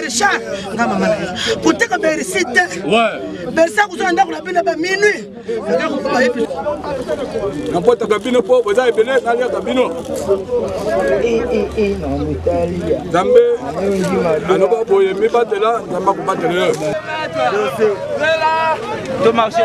Richard, pour te faire réciter. Ouais. Bersa vous en d'accord la peine à minuit. N'importe cabine pour vous avez belé dans la cabine. Zambé, alors pas pour y mettre là, n'a pas pour battre là. De marcher.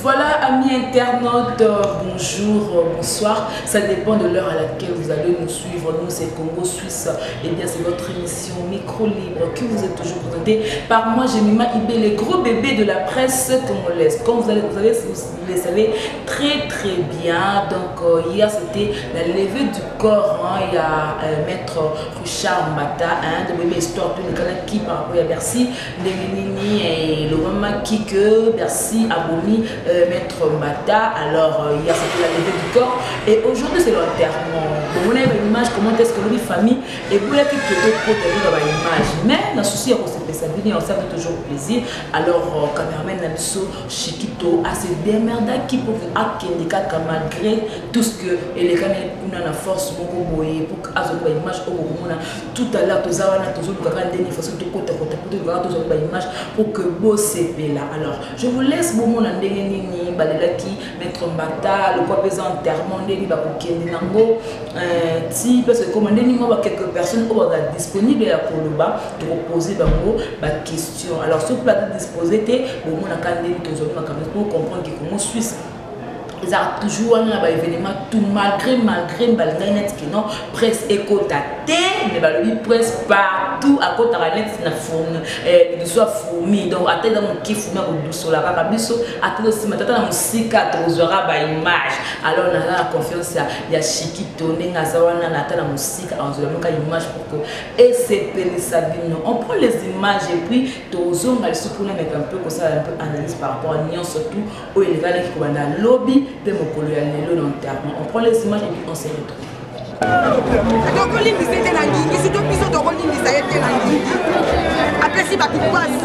Voilà, amis internautes, bonjour, bonsoir. Ça dépend de l'heure à laquelle vous allez nous suivre. Nous, c'est Congo Suisse. Et bien, c'est votre émission Micro Libre qui vous est toujours présentée par moi, Jemima Ibé, les gros bébés de la presse congolaise. Comme vous le savez très bien. Donc, hier, c'était la levée du corps. Il y a Maître Richard Mbata, de bébé histoire de l'école qui par rapport à Bercy, Ndegenini et le Mama Kike, Bercy, Abomi. Maître Mbata. Alors hier c'était la levée du corps et aujourd'hui c'est l'enterrement. Donc on a une image, comment est-ce que les familles et vous l'avez plutôt protéger dans l'image, mais dans souci on s'est fait ça bien, on s'est toujours plaisir. Alors cameraman Nabiso Chiquito a se démerda qui pour Akendika malgré tout ce que les canets on a la force beaucoup boyer pour avoir une image au beaucoup tout à l'heure tous avoir toujours le grand dernier façon de côté pour toujours une image pour que beau CP là. Alors je vous laisse bon mon andeni ni balelaki Maître Mbata le quoi pesant enterrement ndeni ba kokende nango ti parce que comme ndeni moi quelques personnes au va disponible à Koloba pour poser bango ba question. Alors ce plat disposé était bon mon akandeni toujours pour comprendre que comment Suisse ils ont toujours un événement tout malgré net qui non presse écotaté mais le presse partout à côté de net na fourmi il soit fourmi donc à tête dans mon kiff mais au douce la papa biso à tête aussi matata na musika tozora ba image alors on a la confiance il y a Chiquito nenga zawana na tête na musika on a la image pour que et c'est Sabino on prend les images et puis tozo on a le soutenir avec un peu comme ça un peu analyse par rapport à Nyon surtout où il va qui dans lobby de mon colonel l'enterrement. On prend les images et puis on se retrouve. Après si tu passes,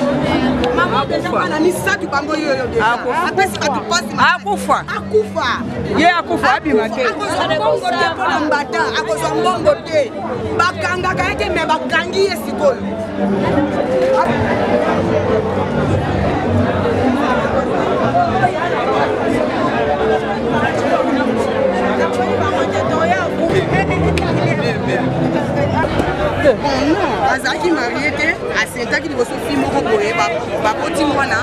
maman déjà on a mis ça du bango yo déjà. Après si tu passes, akufa. Ye akufa abimake. Akozongo te pour Mbata, akozongo te. Bakanga kaete me bakangi esikolo. Non, Azaki marié à Saint-Aki de votre fille mon boye ba poti mwana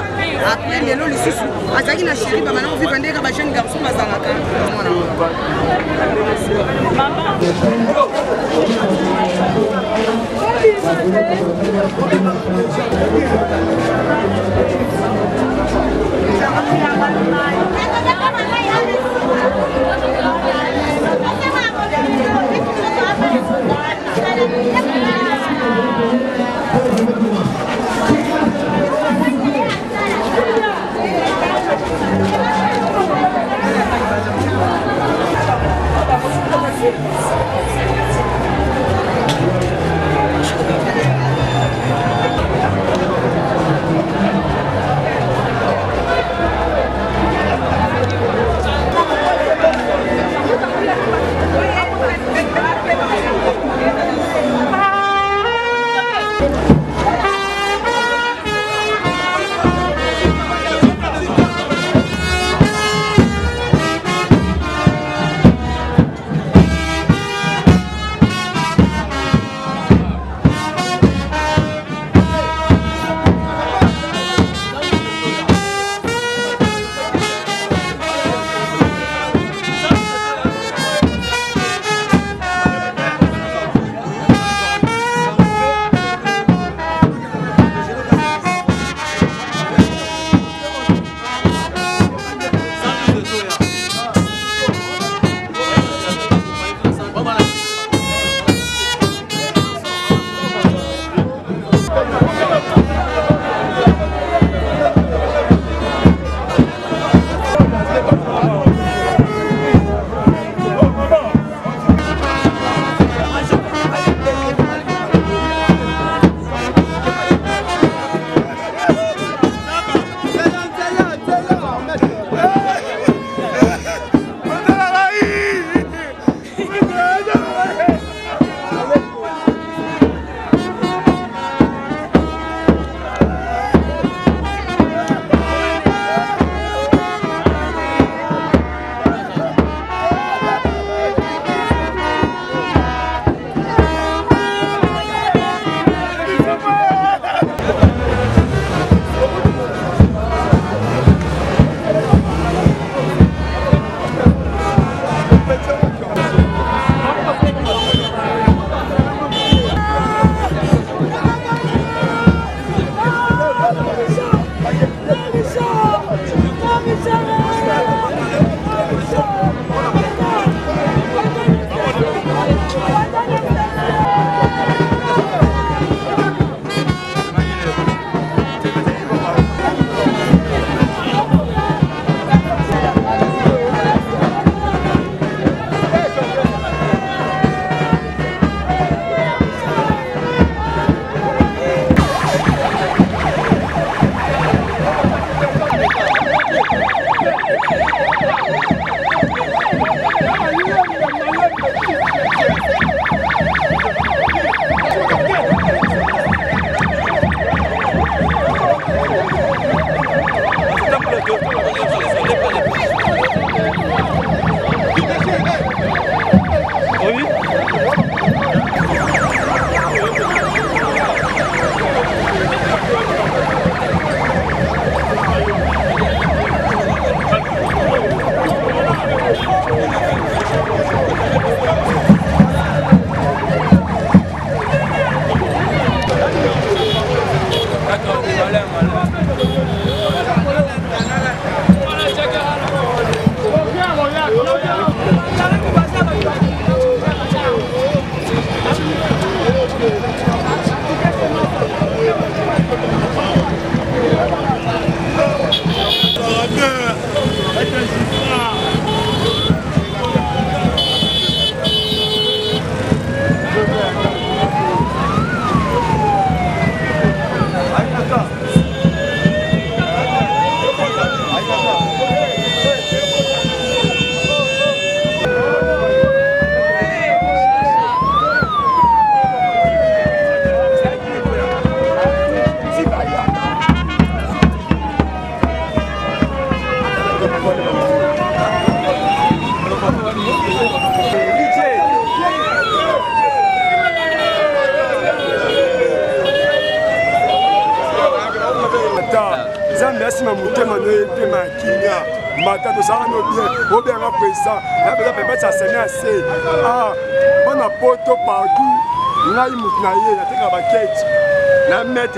après lelo lisusu Azaki na chérie ba maintenant vivre ndeka ba jeune garçon bazalaka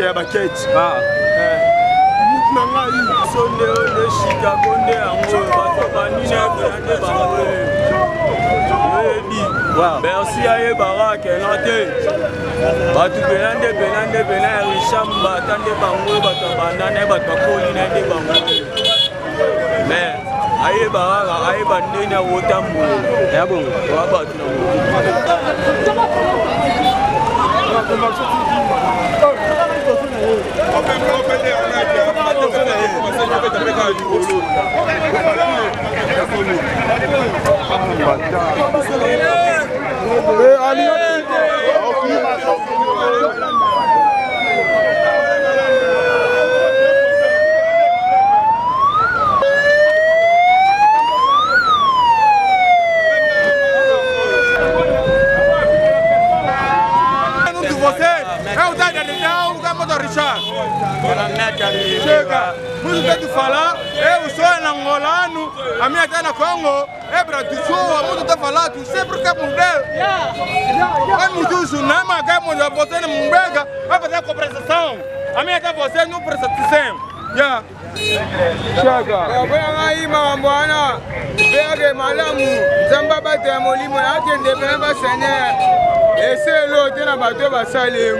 ya baketi na ngai sonde le Chicago nde yango bato banine belande bango merci aye barake note bato belande richamba tande bango bato banane bato bakoli nde bango mais aye baraka aye bande na wotambo ya bongo wa bato Muito falar, eu sou angolano, a minha está na Congo, é Brasil, muito está falando, tu sempre quer mudar. É muito isso, não é mais que você não muda, vai fazer compensação. A minha está você não precisa já. Chega. Vem aí, mamãe, pega malamu, zamba bate a molimo, atende bem para senhor. Esse é o que na bateu basale.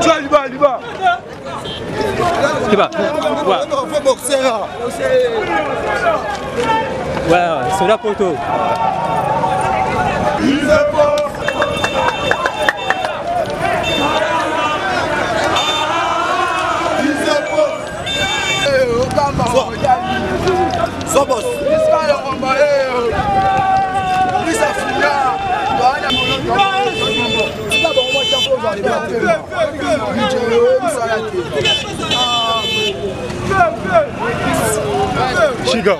Tu vas Liba. Qui va? Ouais, c'est là pour tout. Sobos. Chiga.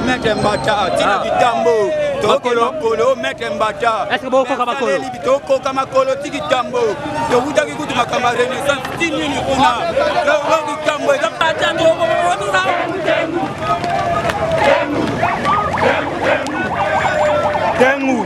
Maître Mbata, Tina Kitambo, Tokolo, Maître Mbata. Est-ce que vous avez Makolo? Toko Kamakolo, Tiki Tambo, Tokuta Kikutu Makamba Renaissance, Tini Kuna, Logi Tambo, et la Patando, Tengu.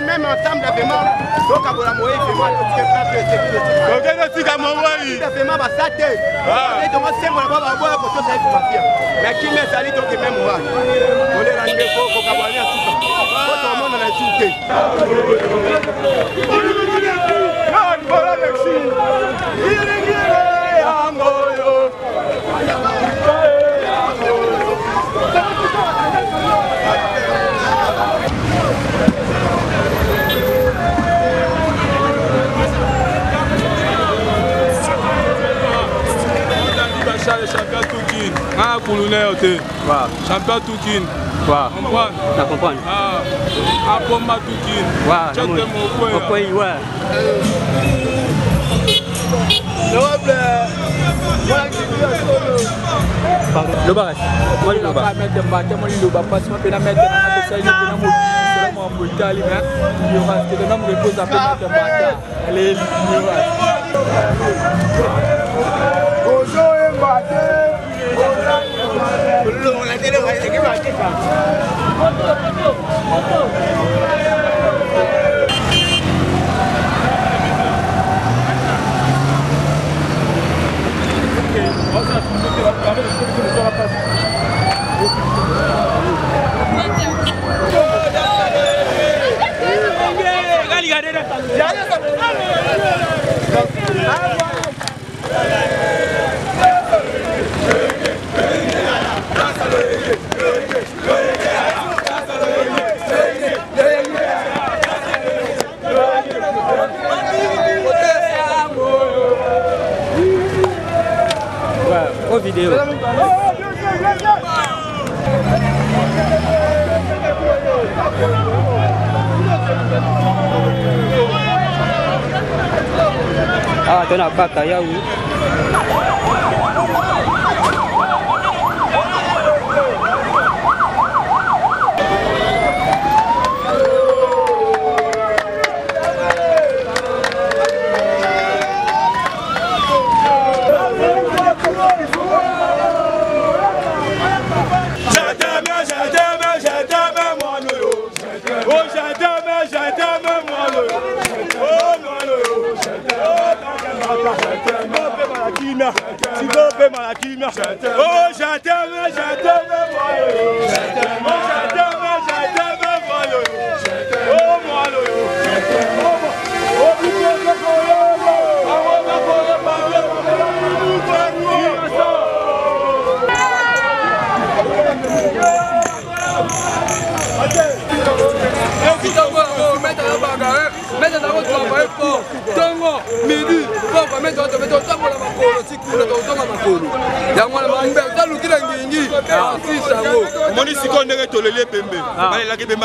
Même ensemble de paiement, donc à la moitié, il fait mal. Donc, il y a un moyen. Il fait mal à sa tête. Il donc c'est moi là-bas, on va voir ça pour ma fille. Mais qui met ça, il donc même moi. On est rendu pour qu'on va aller à tout ça. Tout le monde a insulté. Voilà Alexis. Champion Toukin, ah, colonel, champion Toukin, tu comprends? Ah, Bomba Toukin, tu as des mots, ouais. Le bar, moi je vais mettre un bâtiment, je vais pas se mettre un mettre un il y aura que de même repose à mettre un bâtiment. Allez, Bonjour, Vidéo. Ah, tu nak pakai ya?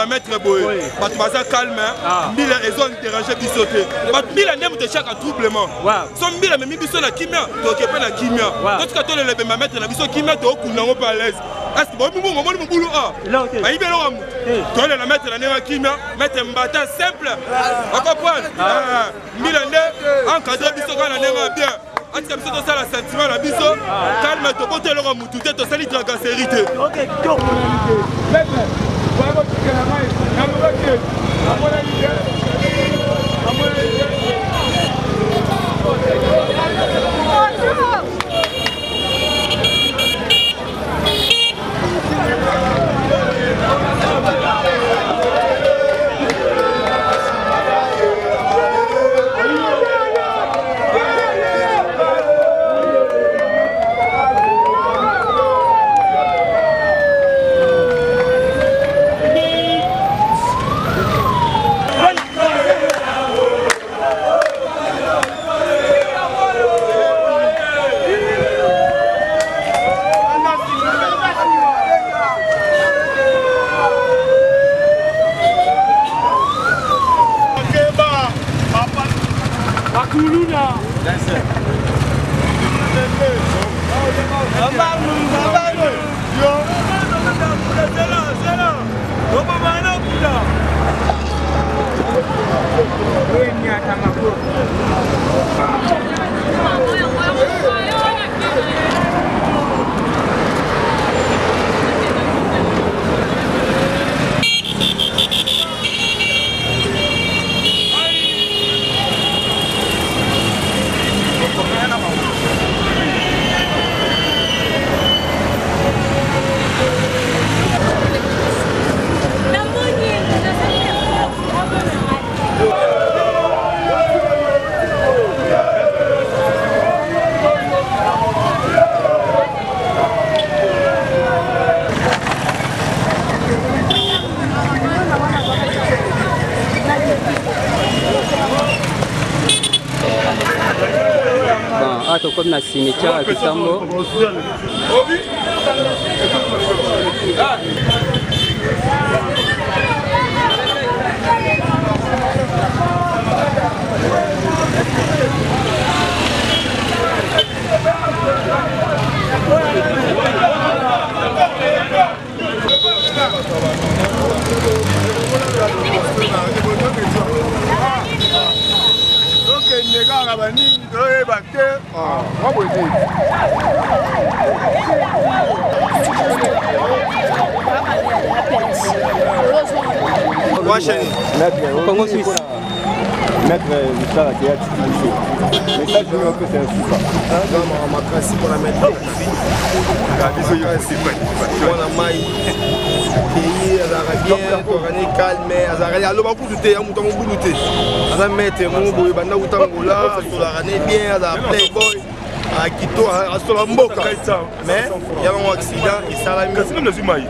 Maître Boy, Batmaza calme, Mila et zone dérangée qui sautait. Mila n'aime de chaque troublement. Son Mila me mis sur la kimia, tu occupes la kimia. Quand tu as le ma maître, la mission kimia, tu occupes pas à l'aise. Est-ce que bon, mon boulot a? Il est là, tu as la maître, la néma kimia, mettre un bâtard simple. On comprend? Mila n'est encadré, bisous quand la néma bien. Est-ce que tu as le sentiment la bisou? Calme, tu peux te le remonter, tu as sali de la cassérité. Comme na cimetière à Kitambo. batteur. Congo Suisse. Mettre l'histoire qui a utilisé. Mais ça, je veux que c'est un souffle. Ma principe pour la mettre on a maille pays azarabien torane calme azarali aloba kutu ya mutu mobulu te aza mettre mo boye banda utangola solarane bien aza playboy akito asola mboka mais il y a un accident et ça la mis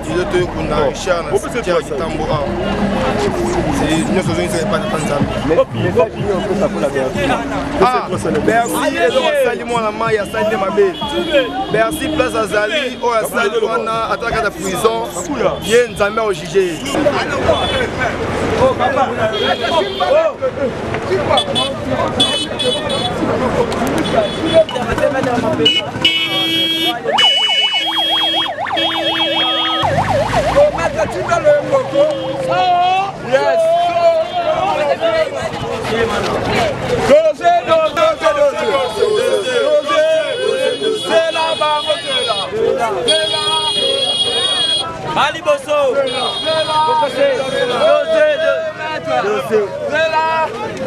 il était kuna Richard na cimetière Kitambo c'est une chose qui n'est pas de Tanzanie merci sali mwana mai ya sali mabe merci place azali o ya sali wana ataka na prison ye nzambe au juger Ali Bosso,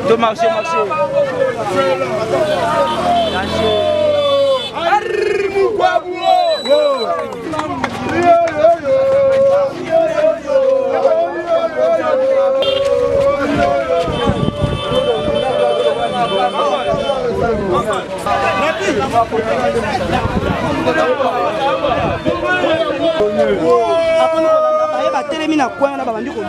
de marcher. Telemi na kwa na babandi ko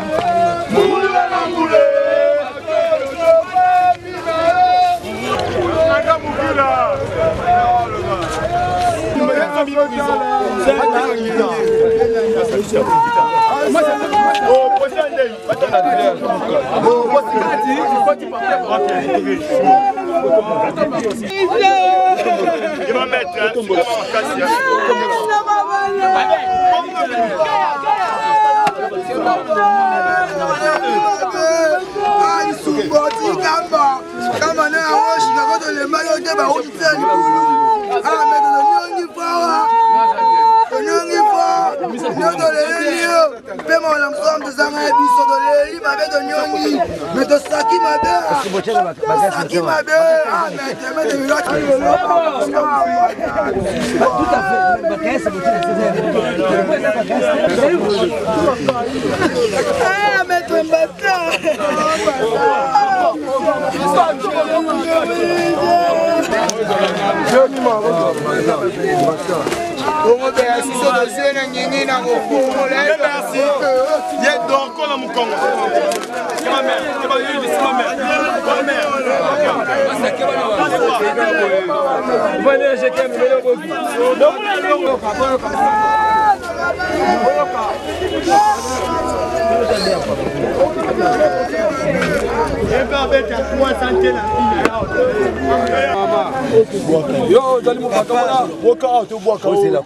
Yo, Dali Moukata, Boka out, Boka Bozela.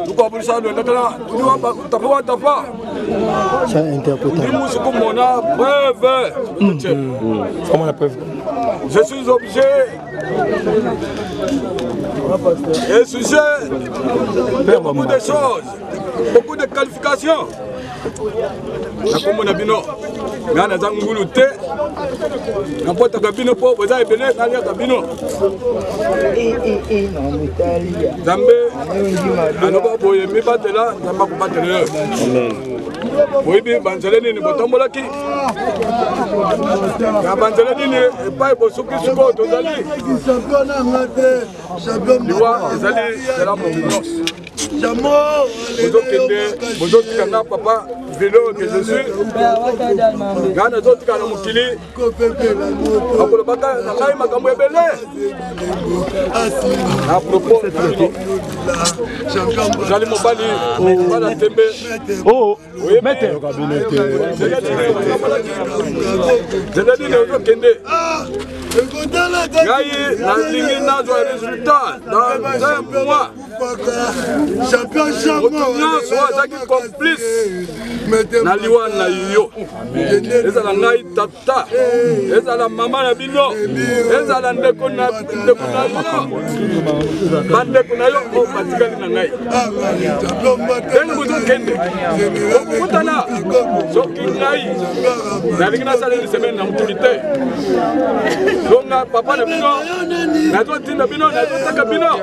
Tu vas pour ça, tu n'as pas. Ça interprété. Comment la preuve? Je suis obligé et sujet de beaucoup de choses, beaucoup de qualifications. Nakomona bino ngana za ngulu te napota kabino po boza ebele nalia kabino Zambe anoba boye mi batela nzamba ko batela boye bi banzeleni ni botombolaki ya banzeleni ni epai bosuki suko tozali liwa ezali sera mon Bozo kanga papa vélo que je suis. Gana zoti kana mukili. Akolo baka na ngai makambo ebele. À propos Jali mobali bana tembe. Oh, mette. Zedadi ne ozo kende. Ngai na lingi na zo résultat dans un mois. nyonso azalaki complice na liwa na yo ezala ngai tata ezala mama na bino ezala ndeko na yo bandeko na yo o batikali na ngai ndenge moto okende okutana soki ngai nalingi nasaleli semaine na motuli te longa papa na bino nazotinda bino nazotaka bino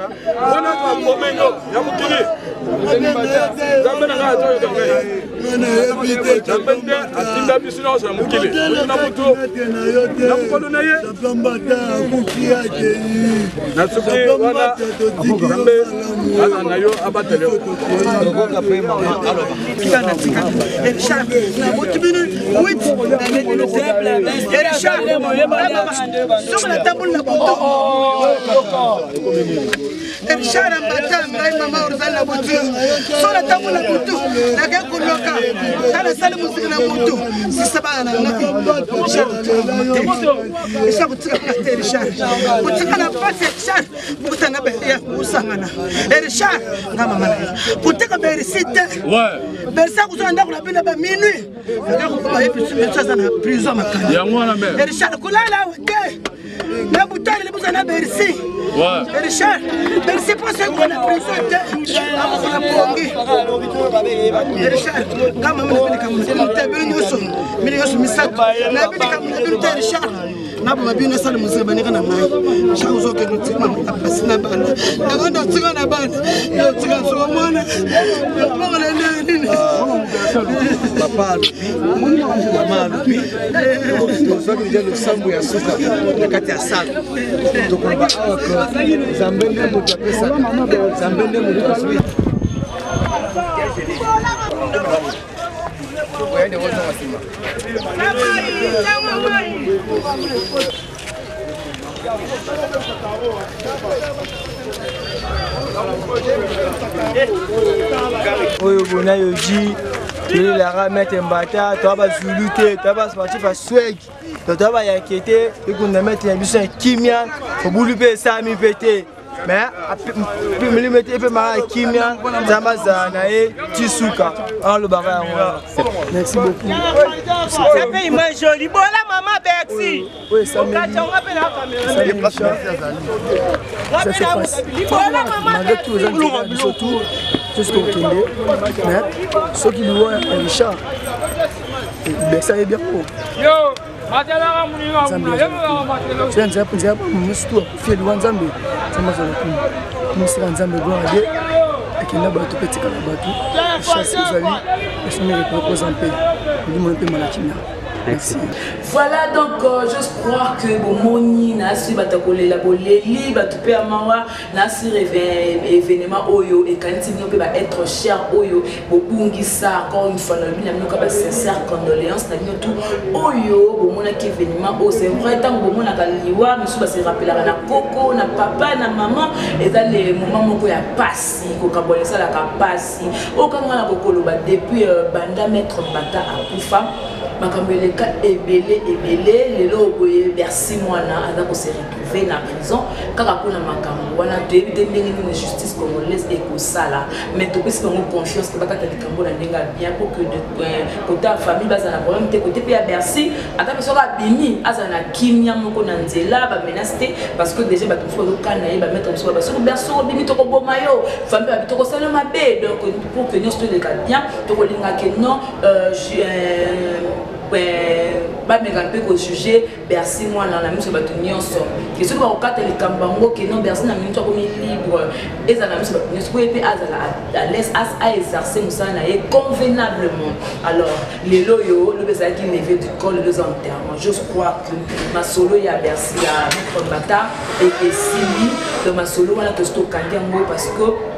mpona bomengo ya mokili nzambe na ngai azoyoka ngai nzambe nde atinda biso nyonso na mokili mutu na mutu na mokolo na ye na soki wana nzambe aza na yo abatele Richard Mbata, maman Orzal la voiture. Sur la table la moto, la guerre pour le cas. Dans la salle de musique la moto. Si ça va, on a Richard, vous tirez la tête, Richard. Vous tirez la face, Richard. Vous t'en avez pour Sangana. Et Richard, vous tirez la récite. Ouais. Mais ça, vous en avez la peine à minuit. Vous avez plus de choses dans la prison. Et Richard, vous l'avez là, la bouteille, les bousons à Bercy. Ouais. Richard, Bercy pour ce qu'on a présenté. Richard, quand même, Richard. Nabo mabina sala musika banika na ngai shakuzo ke lutima apasina bana nakonda tsika na bana yo tsika so mwana ngala nini papa mama lupi to so ke jelo sambu ya suka kati ya sala to ko ba zambende mo tapesa zambende mo taswi Waende wote wasima. Oyo bona yoji la remettre mbata to ba zuluté to ba sportif à swag to ba yakete et qu'on mettre un biso kimia faut bouluper ça mi pété mais puis me mettre un peu ma kimia zamaza na e tisuka en le barra. Merci beaucoup. C'est pas une jolie voilà maman Bercy. Oui, ça me dit. Ça se passe. Malgré tous les gens surtout tout ce qu'on connaît, mais ceux qui nous voient Richard, ben ça est bien pour. C'est un peu surtout fier de Wanzambe, ça m'a fait nous sommes Wanzambe gloire à Dieu et qu'il n'a pas tout petit calabatu, chasse aux amis et son repose en paix. Nous mon peu malakina. Merci. Voilà donc juste croire que bon moni na si batakole la boleli batupe amawa na si événement oyo et quand il peut être cher oyo bobungisa encore une fois na bina minoka ba sincère condoléances na tout oyo bomona ki événement o c'est vrai tant bomona kaliwa misu ba se rappelera na koko na papa na maman et dans les moments moko ya pasi ko kabolesa la kapasi o kanga na bokolo ba depuis banda maître Mbata akufa makambeleka ebele lelo boye Bercy mwana aza ko se retrouver na prison kaka pona makambo wana début ndenge ni justice congolaise et ko sala mais to pesi bango confiance que bakata likambo na ndenga bien pour que de côté famille baza na problème te côté ya Bercy ata peso ka bini aza na kimia moko na nzela ba menacer parce que déjà ba tout ko kana ba mettre so ba so Bercy bini to ko boma yo famille ba to ko sala mabe donc pour que nous tout le cas bien to ko linga que non ba mega pe ko juger Bercy mwana na miso bato nyonso ke soki ba kokata likambango ke non Bercy na minute ko mi libre eza na miso bato nyonso ko pe azala à l'aise à exercer musala na ye convenablement alors lelo yo le bezala qui levé du col les enterrements je crois que ma solo ya Bercy ya Maître Mbata et Sili de ma solo wana to stokangi ngo parce que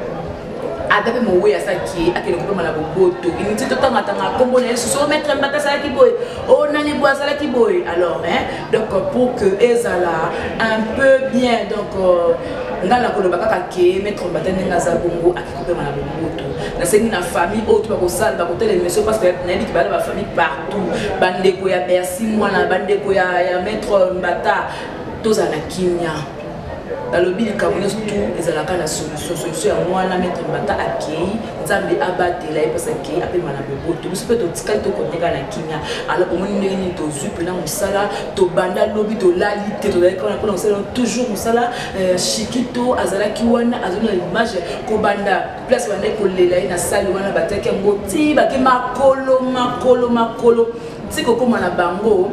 Adabe mowe ya saki akele ko mala boboto initi to tanga kombo na so Maître Mbata sala ki boy o nani boa sala ki boy alors donc pour que ezala un peu bien donc ngala ko lobaka ke Maître Mbata ndenga za bongo akikope mala boboto na sengi na famille autre ko sala ba ko tele monsieur parce que na bi ba la famille partout bande ko ya Bercy mwana bande ko ya Maître Mbata toza na kimia dans le but tout ils ont la solution à moi la mettre mbata akei nzambe abatela et parce que appelle manabe to biso to tikali to koteka na kimia alors pour moni ndenge to zupe na musala to banda lobby to lalité to la on toujours musala Chikito azalaki wana azona l'image ko banda place banda ko lela na salle wana bataki ngoti baki makolo tiko koma na bango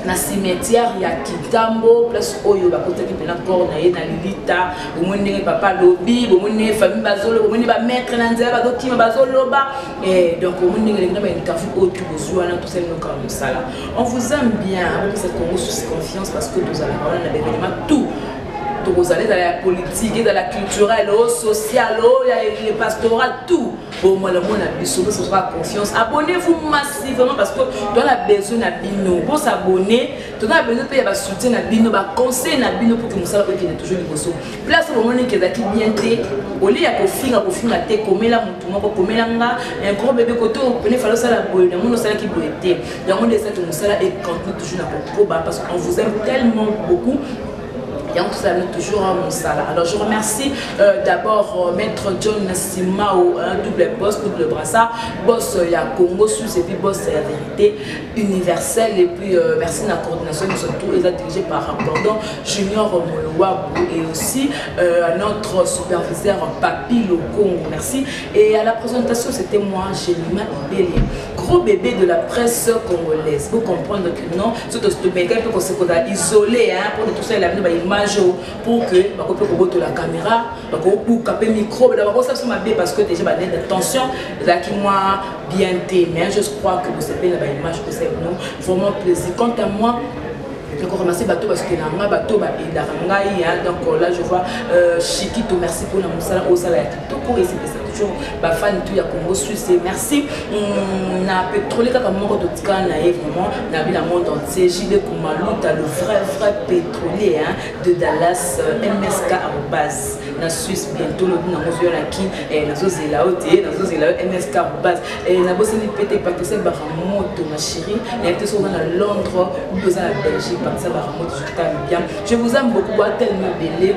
na cimetière ya Kitambo place oyo bakotaki pena corps na ye na Lilita omoni papa lobi omoni famille bazolo omoni ba maître na nzela bazokima bazoloba et donc omoni ngena ba interview autour de tout ça nous comme ça là on vous aime bien avec cette Congo sous confiance parce que nous allons avoir un événement tout vous allez dans la politique, dans la culturelle, au social, le pastoral, tout. Bon, moi, le monde a besoin, ce sera confiance. Abonnez-vous massivement parce que tu as besoin de bino. Pour s'abonner, tu as besoin de soutien à bino, de conseil à bino pour que nous sachions qu'il y a toujours du besoin. Place au moment où il y a qui bien té, au lieu de faire à té, comme là, comme là, un gros bébé côté, on peut faire ça la boîte, le monde qui peut être. Le monde est ça que nous sachions et continue toujours à proba parce qu'on vous aime tellement beaucoup. Et on vous amène toujours à Moussala. Alors je remercie d'abord Maître John Simao, double boss, double brassard, boss il y a Congo Suisse et puis boss la vérité universelle. Et puis merci de la coordination, nous sommes tous dirigés par Rapportant Junior Moulouabou et aussi notre superviseur Papi Lokongo. Merci. Et à la présentation, c'était moi, Jelima Ibeli, gros bébé de la presse congolaise. Vous comprenez que non, c'est de ce méga qu'on s'est isolé pour tout ça, il a mis image pour que la caméra, pour caper le micro, parce que déjà attention, moi bien aimé, je crois que vous savez la image que c'est nous, vraiment plaisir. Quant à moi, je remercie Bateau parce que Bateau donc là je vois Chikito, merci pour la moussala au salaire et c'est toujours ma fan tout ya Congo Suisse merci na pétrolier comme moi de tika na vraiment na bi la monde entier JB Kumaluta le vrai pétrolier de Dallas MSK arobase na Suisse bientôt le na mozo na ki na zozela oté na zozela MSK arobase et na boseli pété parce que c'est baramoto ma chérie na été sur dans Londres ou dans la Belgique parce que baramoto je bien je vous aime beaucoup tellement belé.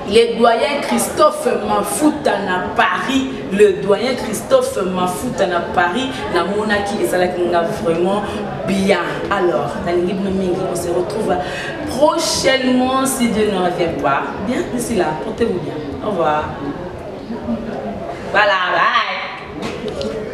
Le doyen Christophe Mafuta na Paris, le doyen Christophe Mafuta na Paris, na Monaki et ça là qu'on a vraiment bien. Alors, on se retrouve prochainement si Dieu ne revient pas. Bien, d'ici là, portez-vous bien. Au revoir. Voilà, bye.